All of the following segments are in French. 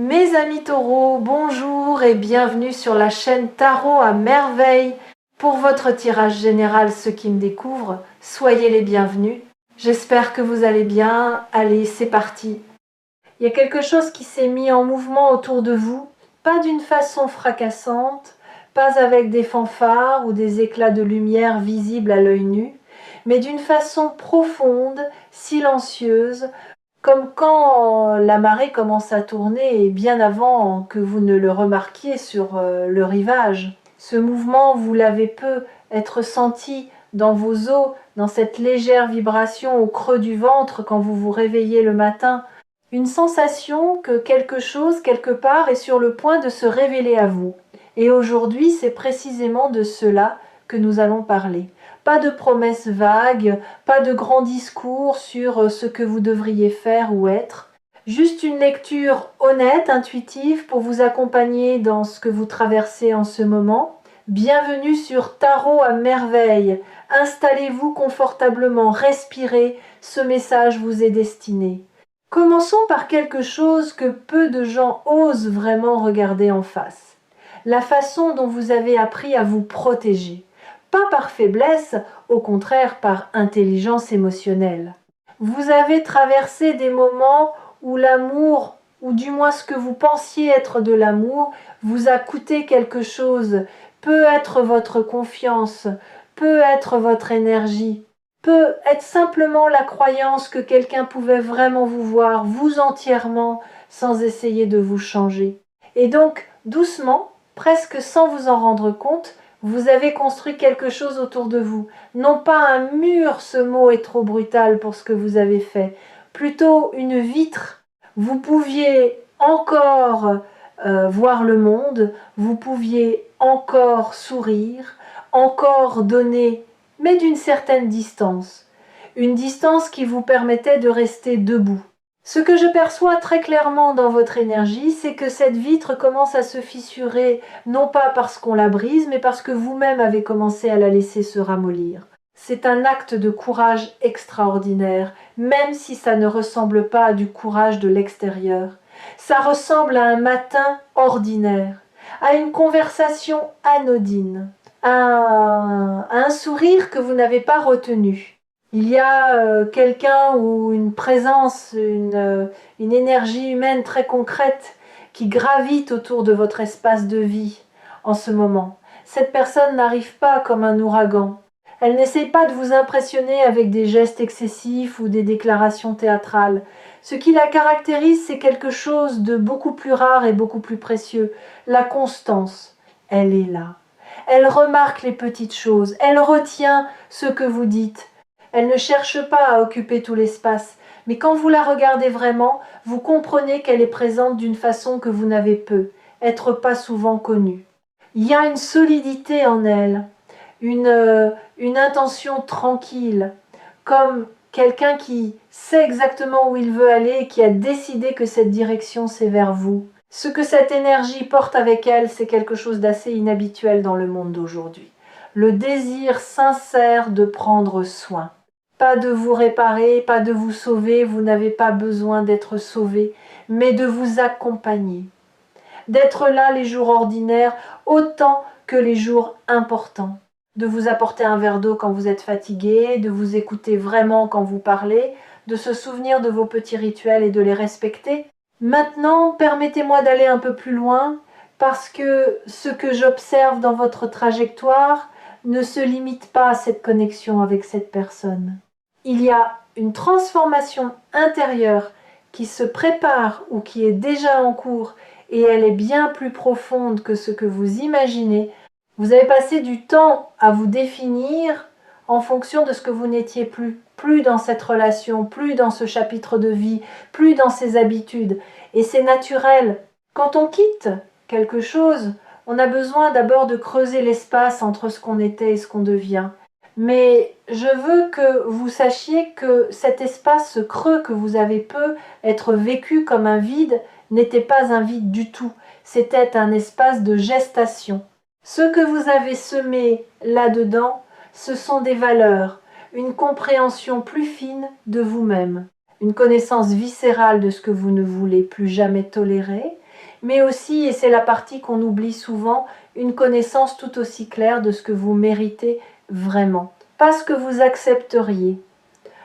Mes amis taureaux, bonjour et bienvenue sur la chaîne Tarot à merveille. Pour votre tirage général, ceux qui me découvrent, soyez les bienvenus. J'espère que vous allez bien. Allez, c'est parti. Il y a quelque chose qui s'est mis en mouvement autour de vous, pas d'une façon fracassante, pas avec des fanfares ou des éclats de lumière visibles à l'œil nu, mais d'une façon profonde, silencieuse, comme quand la marée commence à tourner et bien avant que vous ne le remarquiez sur le rivage. Ce mouvement, vous l'avez peut être senti dans vos os, dans cette légère vibration au creux du ventre quand vous vous réveillez le matin. Une sensation que quelque chose, quelque part, est sur le point de se révéler à vous. Et aujourd'hui, c'est précisément de cela que nous allons parler. Pas de promesses vagues, pas de grands discours sur ce que vous devriez faire ou être. Juste une lecture honnête, intuitive, pour vous accompagner dans ce que vous traversez en ce moment. Bienvenue sur Tarot à merveille. Installez-vous confortablement, respirez, ce message vous est destiné. Commençons par quelque chose que peu de gens osent vraiment regarder en face. La façon dont vous avez appris à vous protéger. Pas par faiblesse, au contraire par intelligence émotionnelle. Vous avez traversé des moments où l'amour, ou du moins ce que vous pensiez être de l'amour, vous a coûté quelque chose. Peut être votre confiance, peut être votre énergie, peut être simplement la croyance que quelqu'un pouvait vraiment vous voir, vous entièrement, sans essayer de vous changer. Et donc, doucement, presque sans vous en rendre compte, vous avez construit quelque chose autour de vous. Non pas un mur, ce mot est trop brutal pour ce que vous avez fait, plutôt une vitre. Vous pouviez encore voir le monde, vous pouviez encore sourire, encore donner, mais d'une certaine distance. Une distance qui vous permettait de rester debout. Ce que je perçois très clairement dans votre énergie, c'est que cette vitre commence à se fissurer, non pas parce qu'on la brise, mais parce que vous-même avez commencé à la laisser se ramollir. C'est un acte de courage extraordinaire, même si ça ne ressemble pas à du courage de l'extérieur. Ça ressemble à un matin ordinaire, à une conversation anodine, à un sourire que vous n'avez pas retenu. Il y a quelqu'un ou une présence, une énergie humaine très concrète qui gravite autour de votre espace de vie en ce moment. Cette personne n'arrive pas comme un ouragan. Elle n'essaye pas de vous impressionner avec des gestes excessifs ou des déclarations théâtrales. Ce qui la caractérise, c'est quelque chose de beaucoup plus rare et beaucoup plus précieux, la constance. Elle est là. Elle remarque les petites choses, elle retient ce que vous dites. Elle ne cherche pas à occuper tout l'espace, mais quand vous la regardez vraiment, vous comprenez qu'elle est présente d'une façon que vous n'avez peu, être pas souvent connue. Il y a une solidité en elle, une intention tranquille, comme quelqu'un qui sait exactement où il veut aller et qui a décidé que cette direction c'est vers vous. Ce que cette énergie porte avec elle, c'est quelque chose d'assez inhabituel dans le monde d'aujourd'hui. Le désir sincère de prendre soin. Pas de vous réparer, pas de vous sauver, vous n'avez pas besoin d'être sauvé, mais de vous accompagner. D'être là les jours ordinaires autant que les jours importants. De vous apporter un verre d'eau quand vous êtes fatigué, de vous écouter vraiment quand vous parlez, de se souvenir de vos petits rituels et de les respecter. Maintenant, permettez-moi d'aller un peu plus loin, parce que ce que j'observe dans votre trajectoire ne se limite pas à cette connexion avec cette personne. Il y a une transformation intérieure qui se prépare ou qui est déjà en cours et elle est bien plus profonde que ce que vous imaginez. Vous avez passé du temps à vous définir en fonction de ce que vous n'étiez plus dans cette relation, plus dans ce chapitre de vie, plus dans ces habitudes. Et c'est naturel. Quand on quitte quelque chose, on a besoin d'abord de creuser l'espace entre ce qu'on était et ce qu'on devient. Mais je veux que vous sachiez que cet espace creux que vous avez peu être vécu comme un vide n'était pas un vide du tout. C'était un espace de gestation. Ce que vous avez semé là-dedans, ce sont des valeurs, une compréhension plus fine de vous-même, une connaissance viscérale de ce que vous ne voulez plus jamais tolérer, mais aussi, et c'est la partie qu'on oublie souvent, une connaissance tout aussi claire de ce que vous méritez vraiment. Pas ce que vous accepteriez,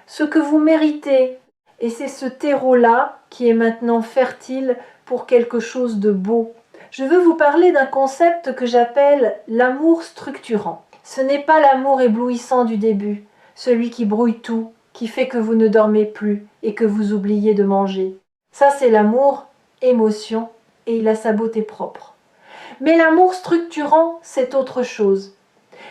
ce que vous méritez. Et c'est ce terreau-là qui est maintenant fertile pour quelque chose de beau. Je veux vous parler d'un concept que j'appelle l'amour structurant. Ce n'est pas l'amour éblouissant du début, celui qui brouille tout, qui fait que vous ne dormez plus et que vous oubliez de manger. Ça, c'est l'amour, émotion, et il a sa beauté propre. Mais l'amour structurant, c'est autre chose.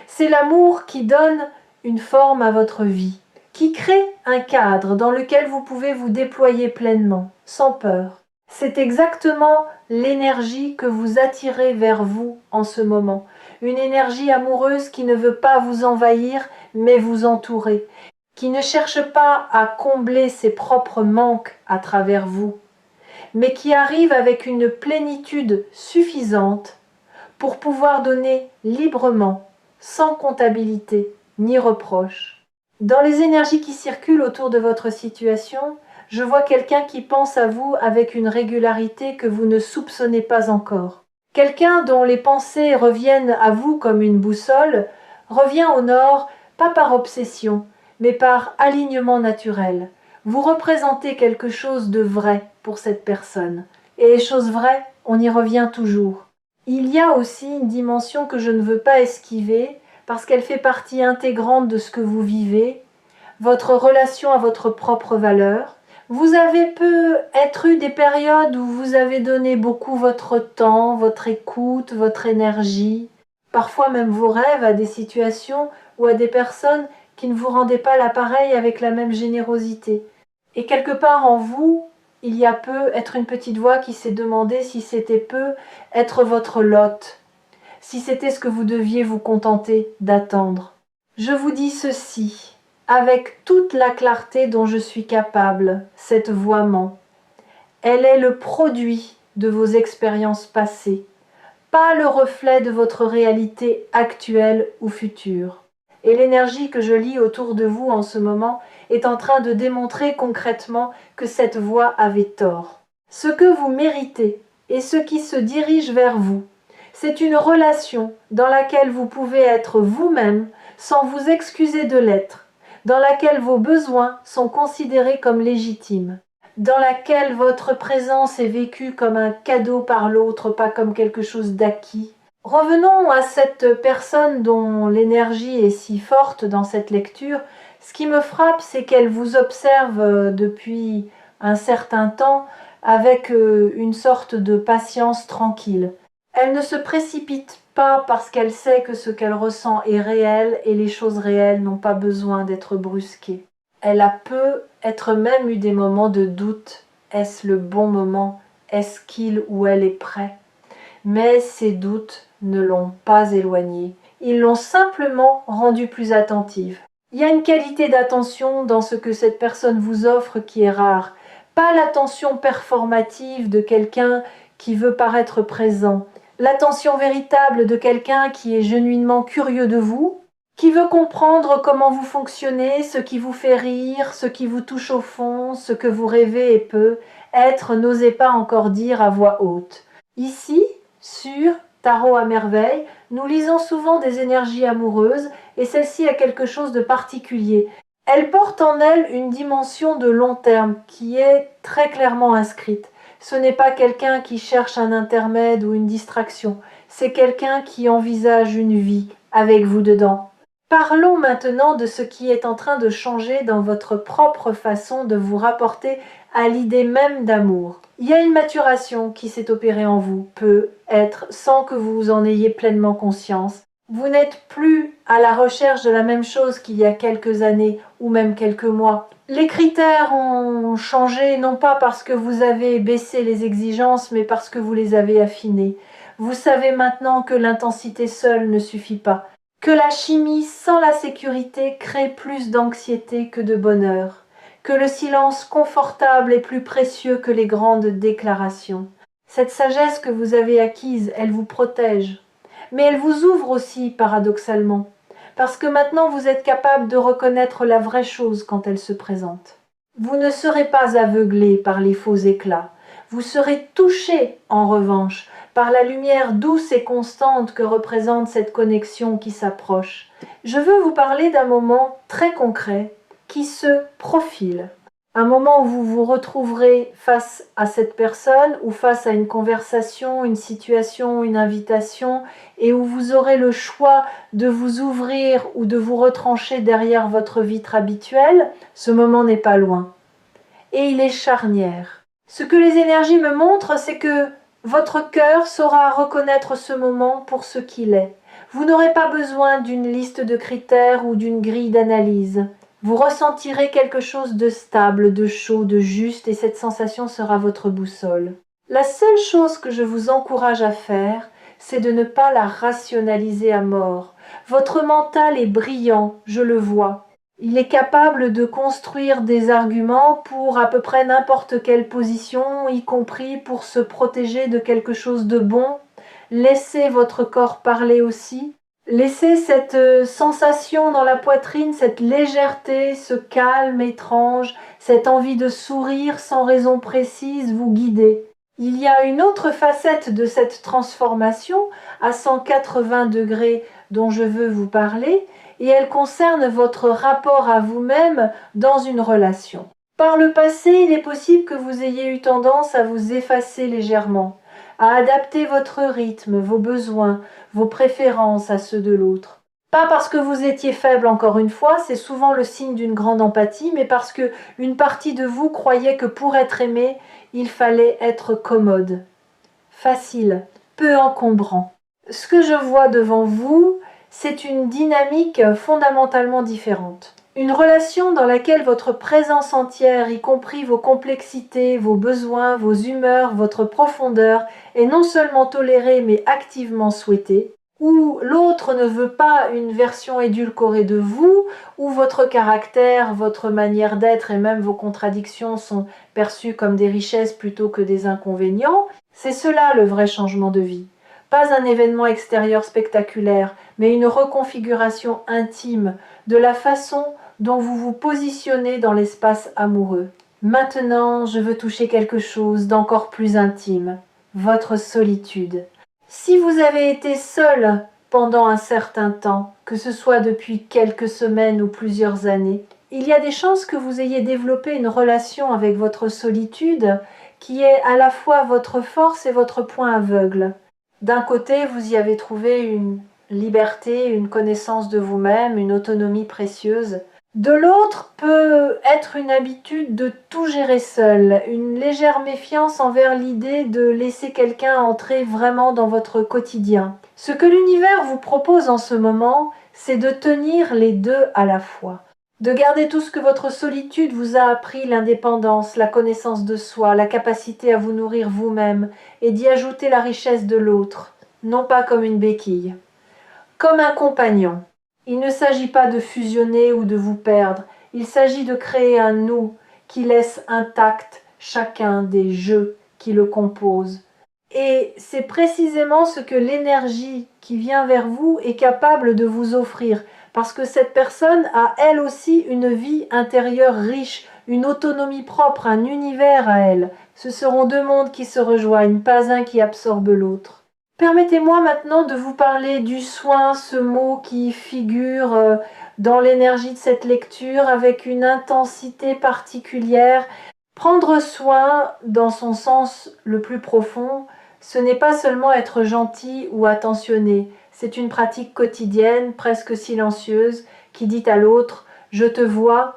C'est l'amour qui donne une forme à votre vie, qui crée un cadre dans lequel vous pouvez vous déployer pleinement, sans peur. C'est exactement l'énergie que vous attirez vers vous en ce moment. Une énergie amoureuse qui ne veut pas vous envahir, mais vous entourer, qui ne cherche pas à combler ses propres manques à travers vous, mais qui arrive avec une plénitude suffisante pour pouvoir donner librement, sans comptabilité ni reproche. Dans les énergies qui circulent autour de votre situation, je vois quelqu'un qui pense à vous avec une régularité que vous ne soupçonnez pas encore. Quelqu'un dont les pensées reviennent à vous comme une boussole, revient au nord, pas par obsession, mais par alignement naturel. Vous représentez quelque chose de vrai pour cette personne. Et les choses vraies, on y revient toujours. Il y a aussi une dimension que je ne veux pas esquiver, parce qu'elle fait partie intégrante de ce que vous vivez, votre relation à votre propre valeur. Vous avez peut-être eu des périodes où vous avez donné beaucoup votre temps, votre écoute, votre énergie, parfois même vos rêves à des situations ou à des personnes qui ne vous rendaient pas l'appareil avec la même générosité. Et quelque part en vous, il y a peu être une petite voix qui s'est demandé si c'était peu être votre lot, si c'était ce que vous deviez vous contenter d'attendre. Je vous dis ceci, avec toute la clarté dont je suis capable, cette voix ment. Elle est le produit de vos expériences passées, pas le reflet de votre réalité actuelle ou future. Et l'énergie que je lis autour de vous en ce moment est en train de démontrer concrètement que cette voix avait tort. Ce que vous méritez et ce qui se dirige vers vous, c'est une relation dans laquelle vous pouvez être vous-même sans vous excuser de l'être, dans laquelle vos besoins sont considérés comme légitimes, dans laquelle votre présence est vécue comme un cadeau par l'autre, pas comme quelque chose d'acquis. Revenons à cette personne dont l'énergie est si forte dans cette lecture. Ce qui me frappe, c'est qu'elle vous observe depuis un certain temps avec une sorte de patience tranquille. Elle ne se précipite pas parce qu'elle sait que ce qu'elle ressent est réel et les choses réelles n'ont pas besoin d'être brusquées. Elle a peut-être même eu des moments de doute. Est-ce le bon moment? Est-ce qu'il ou elle est prêt? Mais ces doutes ne l'ont pas éloignée. Ils l'ont simplement rendue plus attentive. Il y a une qualité d'attention dans ce que cette personne vous offre qui est rare. Pas l'attention performative de quelqu'un qui veut paraître présent. L'attention véritable de quelqu'un qui est genuinement curieux de vous, qui veut comprendre comment vous fonctionnez, ce qui vous fait rire, ce qui vous touche au fond, ce que vous rêvez et peut être, n'osez pas encore dire à voix haute. Ici, sur Tarot à merveille, nous lisons souvent des énergies amoureuses et celle-ci a quelque chose de particulier. Elle porte en elle une dimension de long terme qui est très clairement inscrite. Ce n'est pas quelqu'un qui cherche un intermède ou une distraction, c'est quelqu'un qui envisage une vie avec vous dedans. Parlons maintenant de ce qui est en train de changer dans votre propre façon de vous rapporter à l'idée même d'amour. Il y a une maturation qui s'est opérée en vous, peut-être sans que vous en ayez pleinement conscience. Vous n'êtes plus à la recherche de la même chose qu'il y a quelques années ou même quelques mois. Les critères ont changé non pas parce que vous avez baissé les exigences, mais parce que vous les avez affinées. Vous savez maintenant que l'intensité seule ne suffit pas, que la chimie sans la sécurité crée plus d'anxiété que de bonheur, que le silence confortable est plus précieux que les grandes déclarations. Cette sagesse que vous avez acquise, elle vous protège, mais elle vous ouvre aussi paradoxalement, parce que maintenant vous êtes capable de reconnaître la vraie chose quand elle se présente. Vous ne serez pas aveuglé par les faux éclats, Vous serez touché, en revanche, par la lumière douce et constante que représente cette connexion qui s'approche. Je veux vous parler d'un moment très concret qui se profile. Un moment où vous vous retrouverez face à cette personne ou face à une conversation, une situation, une invitation, et où vous aurez le choix de vous ouvrir ou de vous retrancher derrière votre vitre habituelle. Ce moment n'est pas loin. Et il est charnière. Ce que les énergies me montrent, c'est que votre cœur saura reconnaître ce moment pour ce qu'il est. Vous n'aurez pas besoin d'une liste de critères ou d'une grille d'analyse. Vous ressentirez quelque chose de stable, de chaud, de juste, et cette sensation sera votre boussole. La seule chose que je vous encourage à faire, c'est de ne pas la rationaliser à mort. Votre mental est brillant, je le vois. Il est capable de construire des arguments pour à peu près n'importe quelle position, y compris pour se protéger de quelque chose de bon. Laissez votre corps parler aussi. Laissez cette sensation dans la poitrine, cette légèreté, ce calme étrange, cette envie de sourire sans raison précise vous guider. Il y a une autre facette de cette transformation à 180 degrés dont je veux vous parler, et elle concerne votre rapport à vous-même dans une relation. Par le passé, il est possible que vous ayez eu tendance à vous effacer légèrement, à adapter votre rythme, vos besoins, vos préférences à ceux de l'autre. Pas parce que vous étiez faible encore une fois, c'est souvent le signe d'une grande empathie, mais parce que une partie de vous croyait que pour être aimé, il fallait être commode, facile, peu encombrant. Ce que je vois devant vous, c'est une dynamique fondamentalement différente. Une relation dans laquelle votre présence entière, y compris vos complexités, vos besoins, vos humeurs, votre profondeur, est non seulement tolérée mais activement souhaitée, où l'autre ne veut pas une version édulcorée de vous, où votre caractère, votre manière d'être et même vos contradictions sont perçues comme des richesses plutôt que des inconvénients, c'est cela le vrai changement de vie. Pas un événement extérieur spectaculaire, mais une reconfiguration intime de la façon dont vous vous positionnez dans l'espace amoureux. Maintenant, je veux toucher quelque chose d'encore plus intime, votre solitude. Si vous avez été seul pendant un certain temps, que ce soit depuis quelques semaines ou plusieurs années, il y a des chances que vous ayez développé une relation avec votre solitude qui est à la fois votre force et votre point aveugle. D'un côté, vous y avez trouvé une liberté, une connaissance de vous-même, une autonomie précieuse. De l'autre peut être une habitude de tout gérer seul, une légère méfiance envers l'idée de laisser quelqu'un entrer vraiment dans votre quotidien. Ce que l'univers vous propose en ce moment, c'est de tenir les deux à la fois. De garder tout ce que votre solitude vous a appris, l'indépendance, la connaissance de soi, la capacité à vous nourrir vous-même, et d'y ajouter la richesse de l'autre, non pas comme une béquille. Comme un compagnon. Il ne s'agit pas de fusionner ou de vous perdre, il s'agit de créer un nous qui laisse intact chacun des jeux qui le composent. Et c'est précisément ce que l'énergie qui vient vers vous est capable de vous offrir, parce que cette personne a elle aussi une vie intérieure riche, une autonomie propre, un univers à elle. Ce seront deux mondes qui se rejoignent, pas un qui absorbe l'autre. Permettez-moi maintenant de vous parler du soin, ce mot qui figure dans l'énergie de cette lecture avec une intensité particulière. Prendre soin, dans son sens le plus profond, ce n'est pas seulement être gentil ou attentionné, c'est une pratique quotidienne, presque silencieuse, qui dit à l'autre « je te vois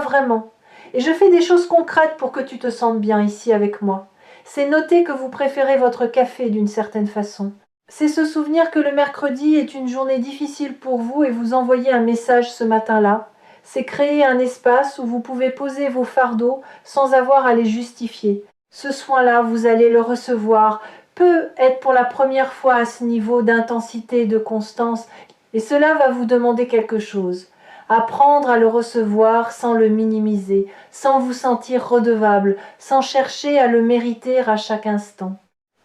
vraiment, et je fais des choses concrètes pour que tu te sentes bien ici avec moi ». C'est noter que vous préférez votre café d'une certaine façon. C'est se souvenir que le mercredi est une journée difficile pour vous et vous envoyer un message ce matin-là. C'est créer un espace où vous pouvez poser vos fardeaux sans avoir à les justifier. Ce soin-là, vous allez le recevoir, peut être pour la première fois à ce niveau d'intensité et de constance, et cela va vous demander quelque chose. Apprendre à le recevoir sans le minimiser, sans vous sentir redevable, sans chercher à le mériter à chaque instant.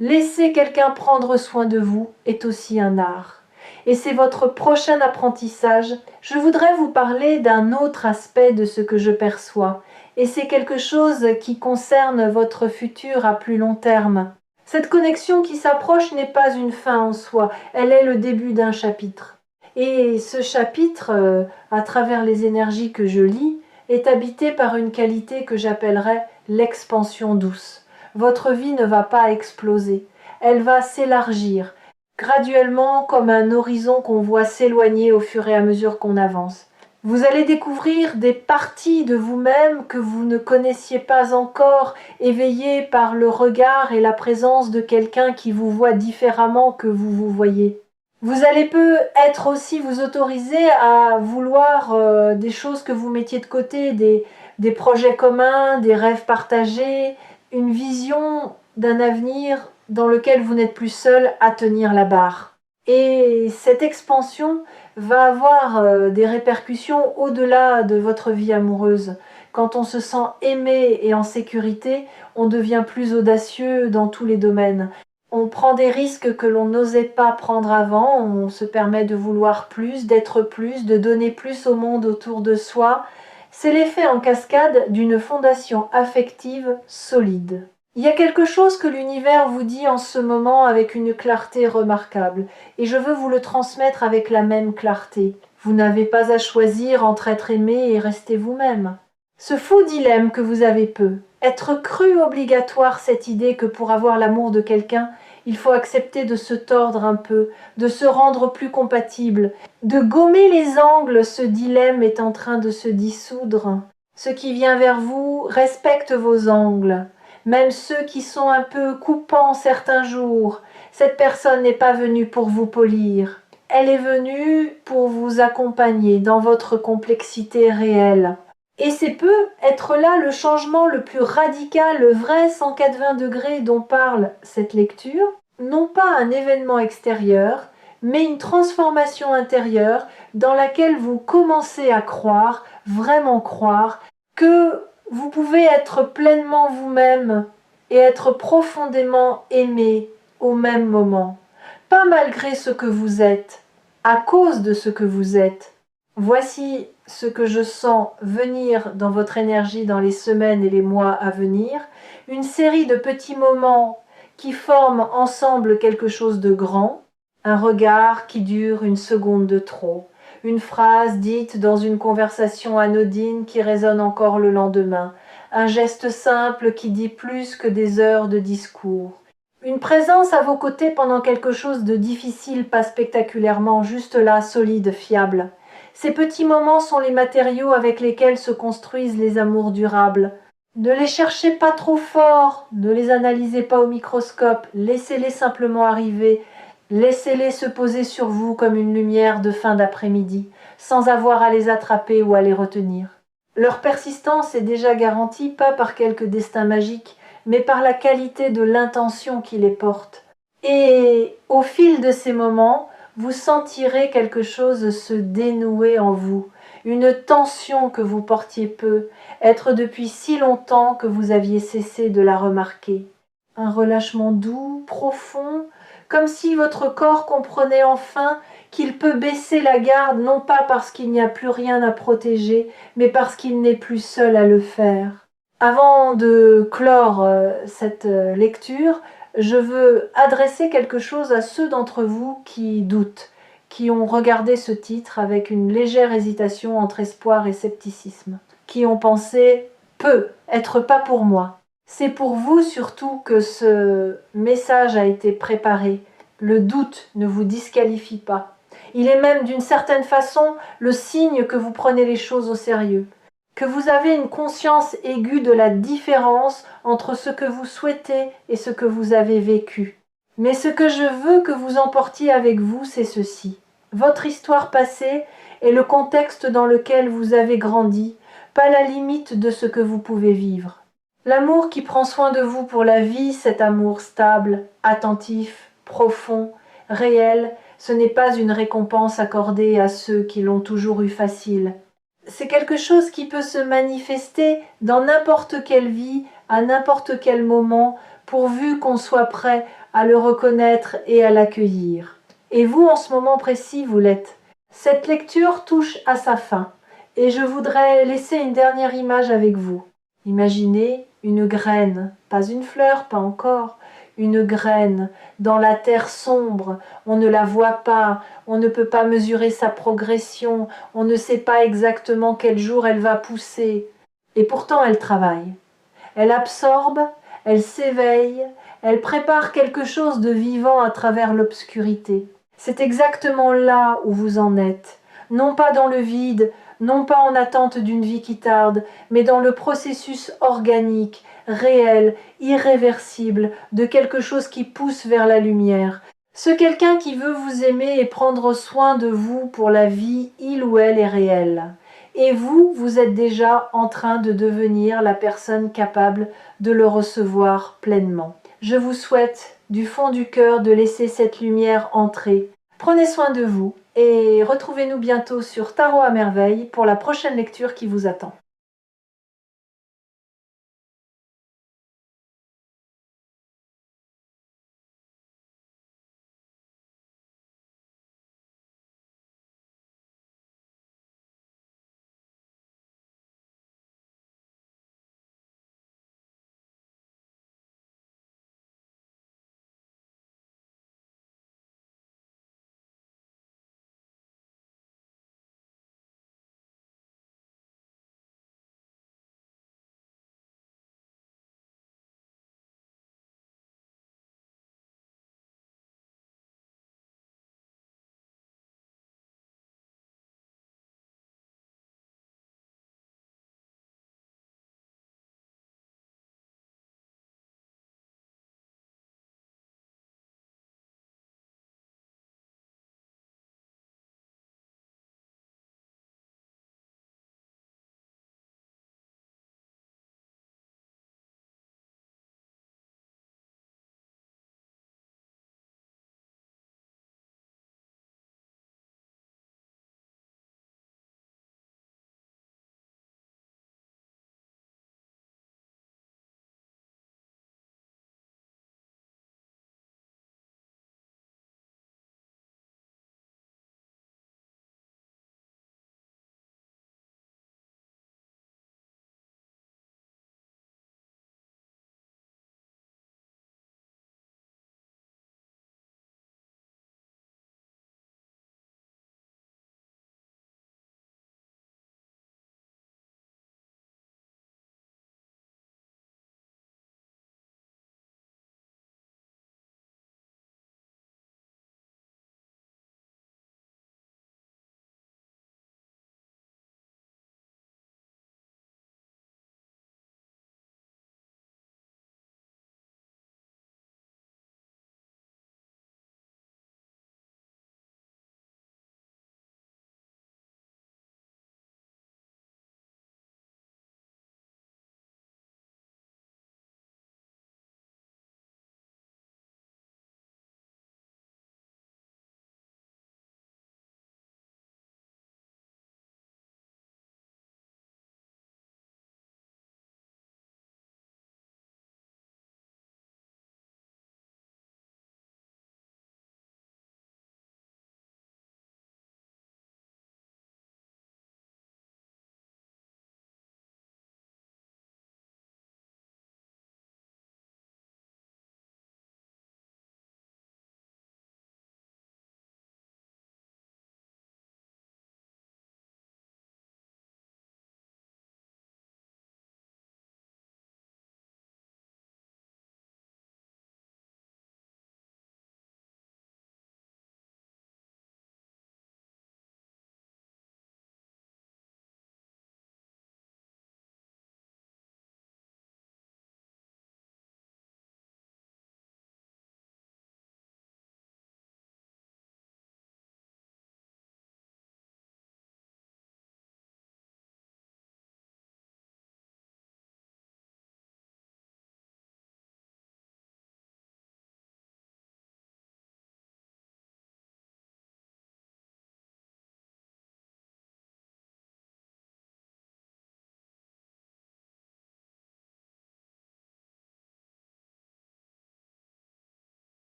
Laisser quelqu'un prendre soin de vous est aussi un art. Et c'est votre prochain apprentissage. Je voudrais vous parler d'un autre aspect de ce que je perçois, et c'est quelque chose qui concerne votre futur à plus long terme. Cette connexion qui s'approche n'est pas une fin en soi, elle est le début d'un chapitre. Et ce chapitre, à travers les énergies que je lis, est habité par une qualité que j'appellerais l'expansion douce. Votre vie ne va pas exploser, elle va s'élargir, graduellement comme un horizon qu'on voit s'éloigner au fur et à mesure qu'on avance. Vous allez découvrir des parties de vous-même que vous ne connaissiez pas encore, éveillées par le regard et la présence de quelqu'un qui vous voit différemment que vous vous voyez. Vous allez peut-être aussi vous autoriser à vouloir des choses que vous mettiez de côté, des projets communs, des rêves partagés, une vision d'un avenir dans lequel vous n'êtes plus seul à tenir la barre. Et cette expansion va avoir des répercussions au-delà de votre vie amoureuse. Quand on se sent aimé et en sécurité, on devient plus audacieux dans tous les domaines. On prend des risques que l'on n'osait pas prendre avant, on se permet de vouloir plus, d'être plus, de donner plus au monde autour de soi. C'est l'effet en cascade d'une fondation affective solide. Il y a quelque chose que l'univers vous dit en ce moment avec une clarté remarquable, et je veux vous le transmettre avec la même clarté. Vous n'avez pas à choisir entre être aimé et rester vous-même. Ce faux dilemme que vous avez être cru obligatoire cette idée que pour avoir l'amour de quelqu'un, il faut accepter de se tordre un peu, de se rendre plus compatible, de gommer les angles, ce dilemme est en train de se dissoudre. Ce qui vient vers vous respecte vos angles, même ceux qui sont un peu coupants certains jours. Cette personne n'est pas venue pour vous polir, elle est venue pour vous accompagner dans votre complexité réelle. Et c'est peut être là le changement le plus radical, le vrai 180 degrés dont parle cette lecture. Non pas un événement extérieur, mais une transformation intérieure dans laquelle vous commencez à croire, vraiment croire, que vous pouvez être pleinement vous-même et être profondément aimé au même moment. Pas malgré ce que vous êtes, à cause de ce que vous êtes. Voici ce que je sens venir dans votre énergie dans les semaines et les mois à venir, une série de petits moments qui forment ensemble quelque chose de grand, un regard qui dure une seconde de trop, une phrase dite dans une conversation anodine qui résonne encore le lendemain, un geste simple qui dit plus que des heures de discours. Une présence à vos côtés pendant quelque chose de difficile, pas spectaculairement, juste là, solide, fiable. Ces petits moments sont les matériaux avec lesquels se construisent les amours durables. Ne les cherchez pas trop fort, ne les analysez pas au microscope, laissez-les simplement arriver, laissez-les se poser sur vous comme une lumière de fin d'après-midi, sans avoir à les attraper ou à les retenir. Leur persistance est déjà garantie pas par quelque destin magique, mais par la qualité de l'intention qui les porte. Et au fil de ces moments, vous sentirez quelque chose se dénouer en vous, une tension que vous portiez peu, être depuis si longtemps que vous aviez cessé de la remarquer. Un relâchement doux, profond, comme si votre corps comprenait enfin qu'il peut baisser la garde non pas parce qu'il n'y a plus rien à protéger, mais parce qu'il n'est plus seul à le faire. Avant de clore cette lecture, je veux adresser quelque chose à ceux d'entre vous qui doutent, qui ont regardé ce titre avec une légère hésitation entre espoir et scepticisme, qui ont pensé « peut être pas pour moi ». C'est pour vous surtout que ce message a été préparé. Le doute ne vous disqualifie pas. Il est même d'une certaine façon le signe que vous prenez les choses au sérieux, que vous avez une conscience aiguë de la différence entre ce que vous souhaitez et ce que vous avez vécu. Mais ce que je veux que vous emportiez avec vous, c'est ceci. Votre histoire passée est le contexte dans lequel vous avez grandi, pas la limite de ce que vous pouvez vivre. L'amour qui prend soin de vous pour la vie, cet amour stable, attentif, profond, réel, ce n'est pas une récompense accordée à ceux qui l'ont toujours eu facile. C'est quelque chose qui peut se manifester dans n'importe quelle vie, à n'importe quel moment, pourvu qu'on soit prêt à le reconnaître et à l'accueillir. Et vous, en ce moment précis, vous l'êtes. Cette lecture touche à sa fin, et je voudrais laisser une dernière image avec vous. Imaginez une graine, pas une fleur, pas encore, une graine dans la terre sombre, on ne la voit pas, on ne peut pas mesurer sa progression, on ne sait pas exactement quel jour elle va pousser. Et pourtant elle travaille. Elle absorbe, elle s'éveille, elle prépare quelque chose de vivant à travers l'obscurité. C'est exactement là où vous en êtes, non pas dans le vide, non pas en attente d'une vie qui tarde, mais dans le processus organique, réel, irréversible, de quelque chose qui pousse vers la lumière. Ce quelqu'un qui veut vous aimer et prendre soin de vous pour la vie, il ou elle est réel. Et vous, vous êtes déjà en train de devenir la personne capable de le recevoir pleinement. Je vous souhaite du fond du cœur de laisser cette lumière entrer. Prenez soin de vous et retrouvez-nous bientôt sur Tarot à merveille pour la prochaine lecture qui vous attend.